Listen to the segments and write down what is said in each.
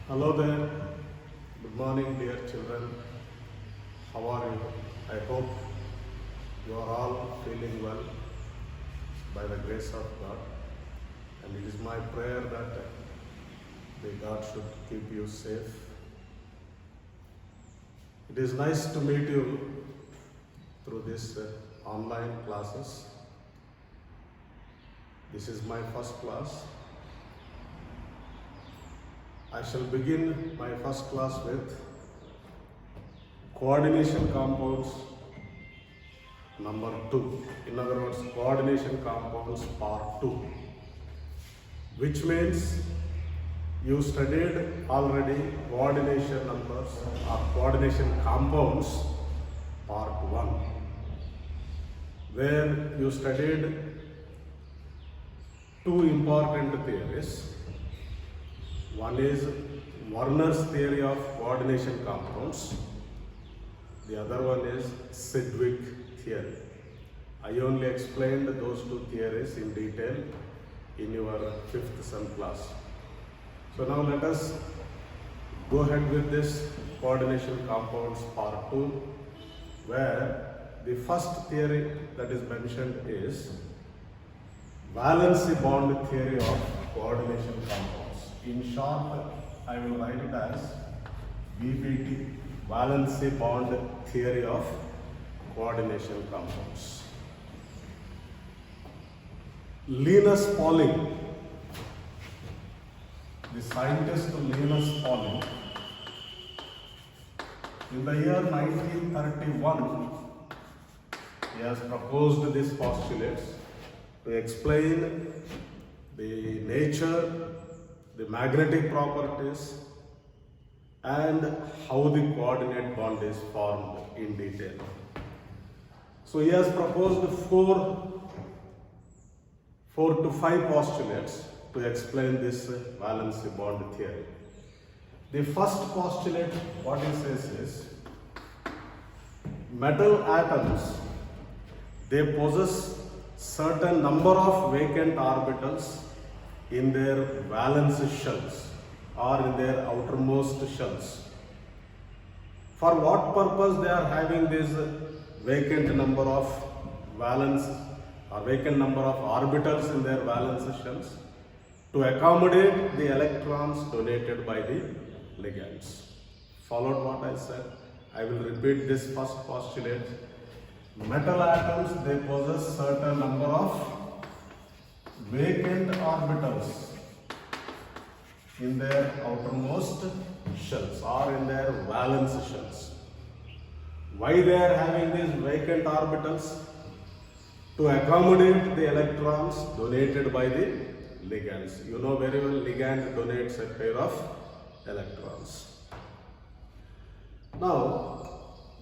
Hello there. Good morning, dear children. How are you? I hope you are all feeling well by the grace of God. And it is my prayer that the God should keep you safe. It is nice to meet you through this online classes. This is my first class. I shall begin my first class with coordination compounds number 2. In other words, coordination compounds part 2, which means you studied already coordination numbers or coordination compounds part 1, where you studied two important theories. One is Werner's theory of coordination compounds. The other one is Sedgwick theory. I only explained those two theories in detail in your 5th sem class. So now let us go ahead with this coordination compounds part 2, where the first theory that is mentioned is valency bond theory of coordination compounds. In short, I will write it as VBT, valency bond theory of coordination compounds. Linus Pauling, the scientist Linus Pauling, in the year 1931, he has proposed these postulates to explain the nature, the magnetic properties, and how the coordinate bond is formed in detail. So he has proposed four to five postulates to explain this valency bond theory. The first postulate, what he says is, metal atoms, they possess certain number of vacant orbitals in their valence shells or in their outermost shells. For what purpose they are having this vacant number of valence or vacant number of orbitals in their valence shells? To accommodate the electrons donated by the ligands. Followed what I said. I will repeat this first postulate. Metal atoms, they possess certain number of vacant orbitals in their outermost shells or in their valence shells. Why they are having these vacant orbitals? To accommodate the electrons donated by the ligands. You know very well, ligand donates a pair of electrons. Now,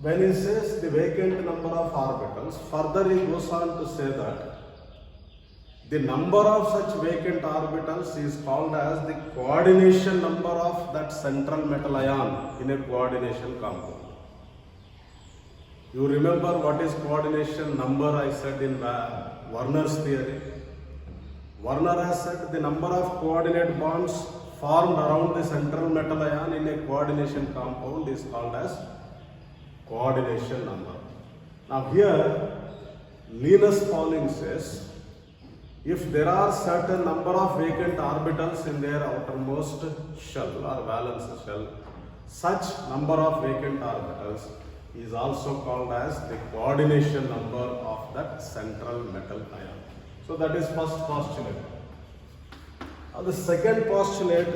when he says the vacant number of orbitals, further he goes on to say that the number of such vacant orbitals is called as the coordination number of that central metal ion in a coordination compound. You remember what is coordination number I said in Werner's theory? Werner has said the number of coordinate bonds formed around the central metal ion in a coordination compound is called as coordination number. Now here, Linus Pauling says, if there are certain number of vacant orbitals in their outermost shell or valence shell, such number of vacant orbitals is also called as the coordination number of that central metal ion. So that is first postulate. Now the second postulate,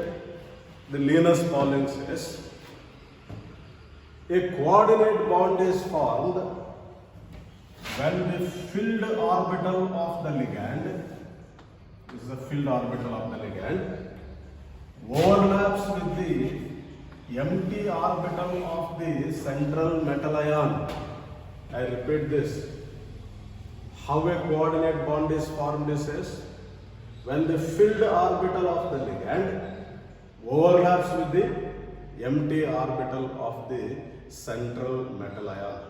the Linus Pauling says, a coordinate bond is formed when the filled orbital of the ligand, this is the filled orbital of the ligand, overlaps with the empty orbital of the central metal ion. I repeat this. How a coordinate bond is formed, this is when the filled orbital of the ligand overlaps with the empty orbital of the central metal ion.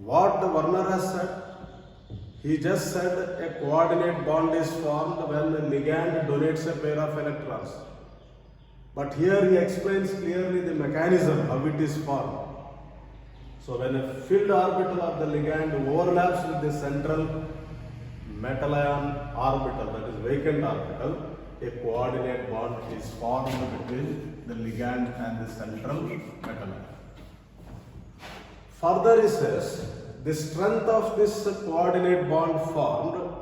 What Werner has said? He just said a coordinate bond is formed when the ligand donates a pair of electrons. But here he explains clearly the mechanism, how it is formed. So when a filled orbital of the ligand overlaps with the central metal ion orbital, that is vacant orbital, a coordinate bond is formed between the ligand and the central metal ion. Further he says, the strength of this coordinate bond formed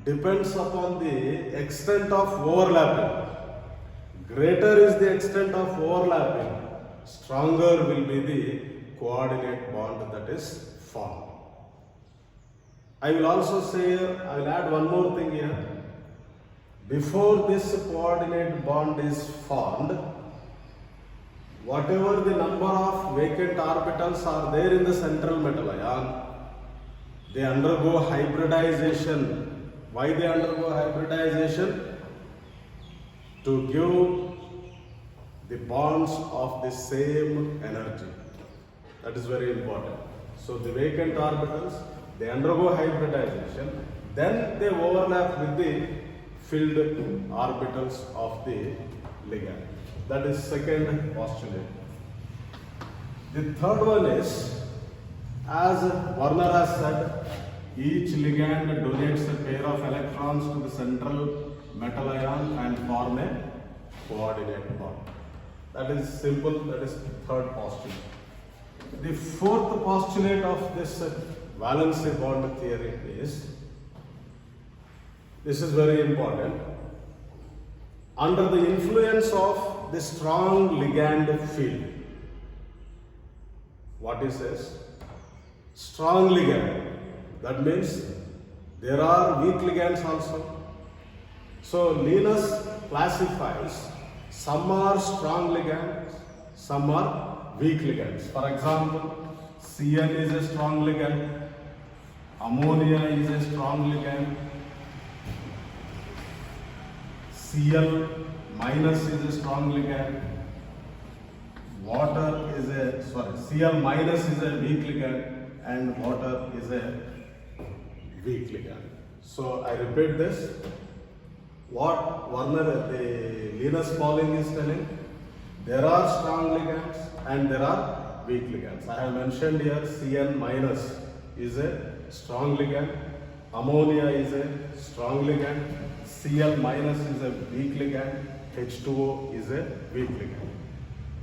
depends upon the extent of overlapping. Greater is the extent of overlapping, stronger will be the coordinate bond that is formed. I will also say, I will add one more thing here. Before this coordinate bond is formed, whatever the number of vacant orbitals are there in the central metal ion, they undergo hybridization. Why they undergo hybridization? To give the bonds of the same energy. That is very important. So the vacant orbitals, they undergo hybridization, then they overlap with the filled orbitals of the ligand. That is second postulate. The third one is, as Werner has said, each ligand donates a pair of electrons to the central metal ion and form a coordinate bond. That is simple, that is third postulate. The fourth postulate of this valency bond theory is, this is very important, under the influence of the strong ligand field. What he says? Strong ligand. That means there are weak ligands also. So Linus classifies, some are strong ligands, some are weak ligands. For example, CN is a strong ligand, ammonia is a strong ligand, Cl minus is a strong ligand, Cl minus is a weak ligand, and water is a weak ligand. So I repeat this. What Werner, the Linus Pauling is telling, there are strong ligands and there are weak ligands. I have mentioned here Cn minus is a strong ligand, ammonia is a strong ligand, Cl minus is a weak ligand, H2O is a weak ligand.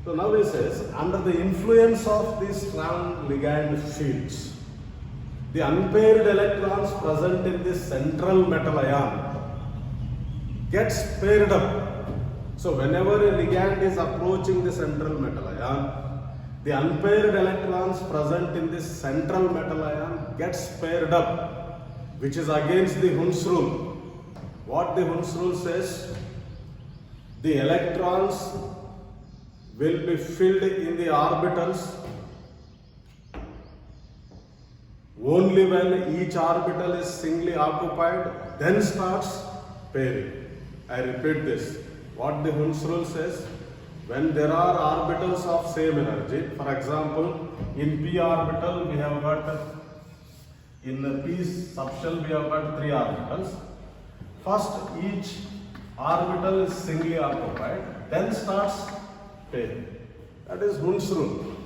So now he says, under the influence of these strong ligand fields, the unpaired electrons present in the central metal ion gets paired up. So whenever a ligand is approaching the central metal ion, the unpaired electrons present in this central metal ion gets paired up, which is against the Hund's rule. What the Hund's rule says? The electrons will be filled in the orbitals only when each orbital is singly occupied, then starts pairing. I repeat this. What the Hund's rule says, when there are orbitals of same energy, for example, in p orbital we have got, in the p subshell we have got 3 orbitals. First each orbital is singly occupied, then starts pairing. That is Hund's rule.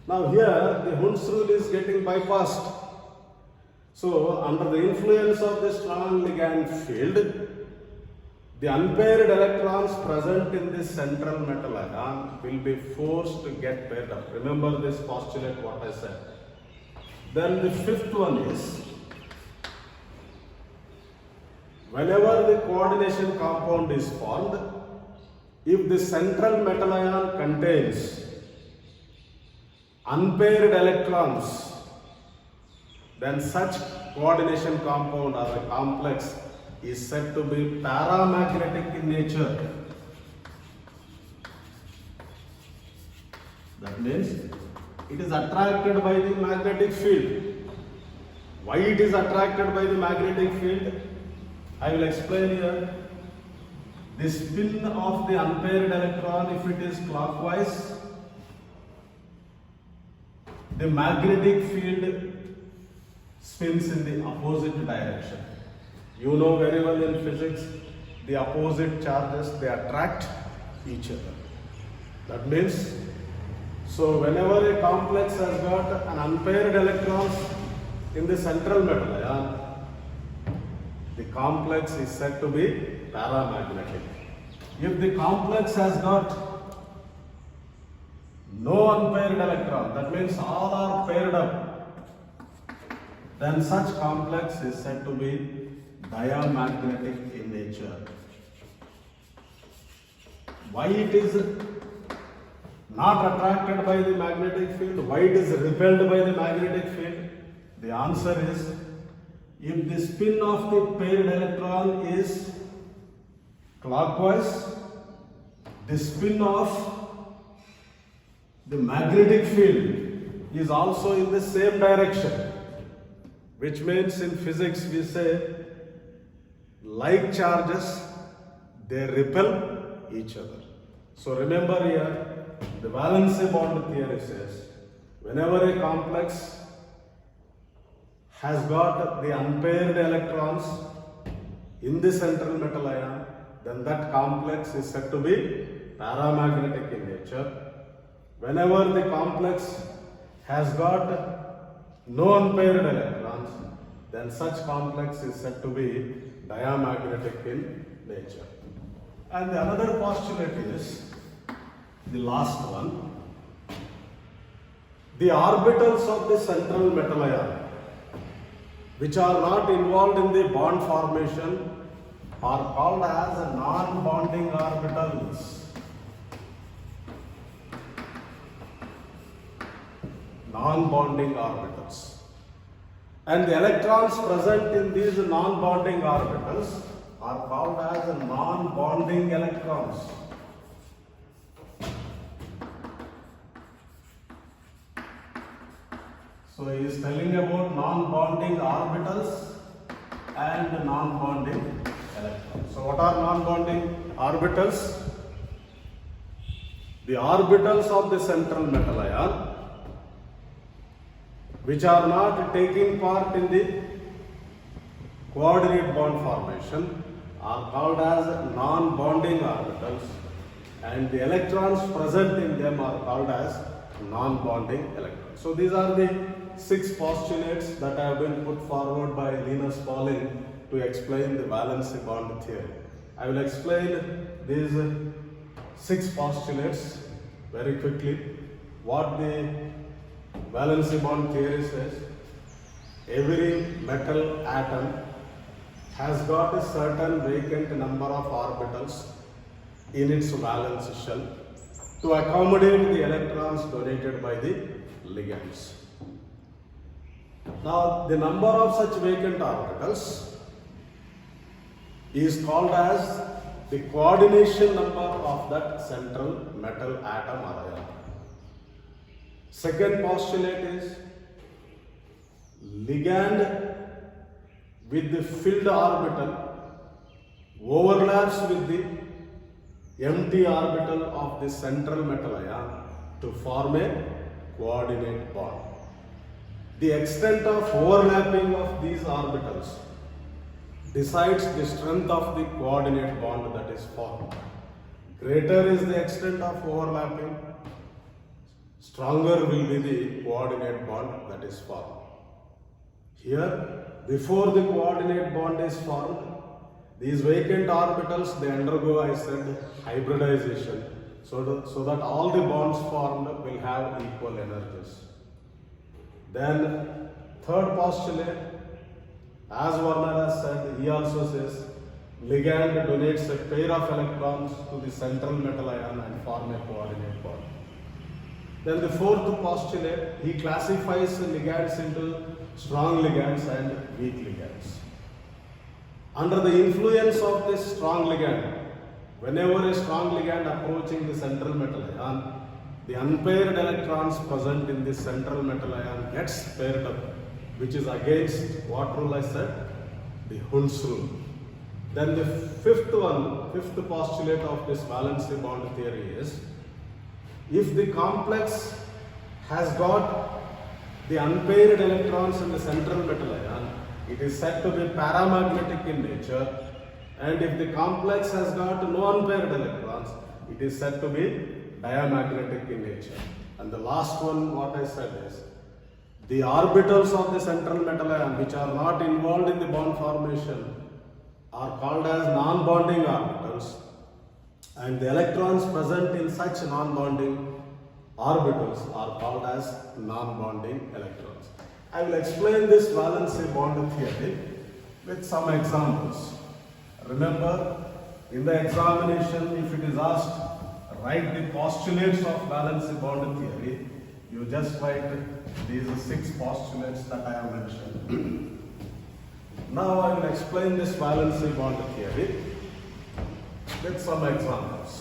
Now here the Hund's rule is getting bypassed. So under the influence of the strong ligand field, the unpaired electrons present in this central metal ion will be forced to get paired up. Remember this postulate what I said. Then the fifth one is, whenever the coordination compound is formed, if the central metal ion contains unpaired electrons, then such coordination compound or a complex is said to be paramagnetic in nature. That means it is attracted by the magnetic field. Why it is attracted by the magnetic field? I will explain here. The spin of the unpaired electron, if it is clockwise, the magnetic field spins in the opposite direction. You know very well in physics, the opposite charges, they attract each other. That means, so whenever a complex has got an unpaired electrons in the central metal ion, the complex is said to be paramagnetic. If the complex has got no unpaired electron, that means all are paired up, then such complex is said to be diamagnetic in nature. Why it is not attracted by the magnetic field? Why it is repelled by the magnetic field? The answer is, if the spin of the paired electron is clockwise, the spin of the magnetic field is also in the same direction, which means in physics we say like charges, they repel each other. So remember here, the valency bond theory says whenever a complex has got the unpaired electrons in the central metal ion, then that complex is said to be paramagnetic in nature. Whenever the complex has got no unpaired electrons, then such complex is said to be diamagnetic in nature. And the another postulate is the last one. The orbitals of the central metal ion, which are not involved in the bond formation, are called as non-bonding orbitals. Non-bonding orbitals. And the electrons present in these non-bonding orbitals are called as non-bonding electrons. So he is telling about non-bonding orbitals and non-bonding electrons. So what are non-bonding orbitals? The orbitals of the central metal ion, which are not taking part in the coordinate bond formation, are called as non-bonding orbitals, and the electrons present in them are called as non-bonding electrons. So these are the 6 postulates that have been put forward by Linus Pauling to explain the valency bond theory. I will explain these 6 postulates very quickly. What the valency bond theory says: every metal atom has got a certain vacant number of orbitals in its valence shell to accommodate the electrons donated by the ligands. Now, the number of such vacant orbitals is called as the coordination number of that central metal atom or ion. Second postulate is ligand with the filled orbital overlaps with the empty orbital of the central metal ion to form a coordinate bond. The extent of overlapping of these orbitals decides the strength of the coordinate bond that is formed. Greater is the extent of overlapping, stronger will be the coordinate bond that is formed. Here, before the coordinate bond is formed, these vacant orbitals, they undergo, I said, hybridization, so that all the bonds formed will have equal energies. Then, third postulate, as Werner has said, he also says, ligand donates a pair of electrons to the central metal ion and form a coordinate bond. Then the fourth postulate, he classifies ligands into strong ligands and weak ligands. Under the influence of this strong ligand, whenever a strong ligand approaching the central metal ion, the unpaired electrons present in the central metal ion gets paired up, which is against what rule I said? The Hund's rule. Then the fifth postulate of this valency bond theory is, if the complex has got the unpaired electrons in the central metal ion, it is said to be paramagnetic in nature, and if the complex has got no unpaired electrons, It is said to be diamagnetic in nature. And the last one, what I said is, the orbitals of the central metal ion which are not involved in the bond formation are called as non-bonding orbitals, and the electrons present in such non-bonding orbitals are called as non-bonding electrons. I will explain this valency bond theory with some examples. Remember, in the examination, if it is asked, write the postulates of valency bond theory, you just write these 6 postulates that I have mentioned. Now I will explain this valency bond theory with some examples.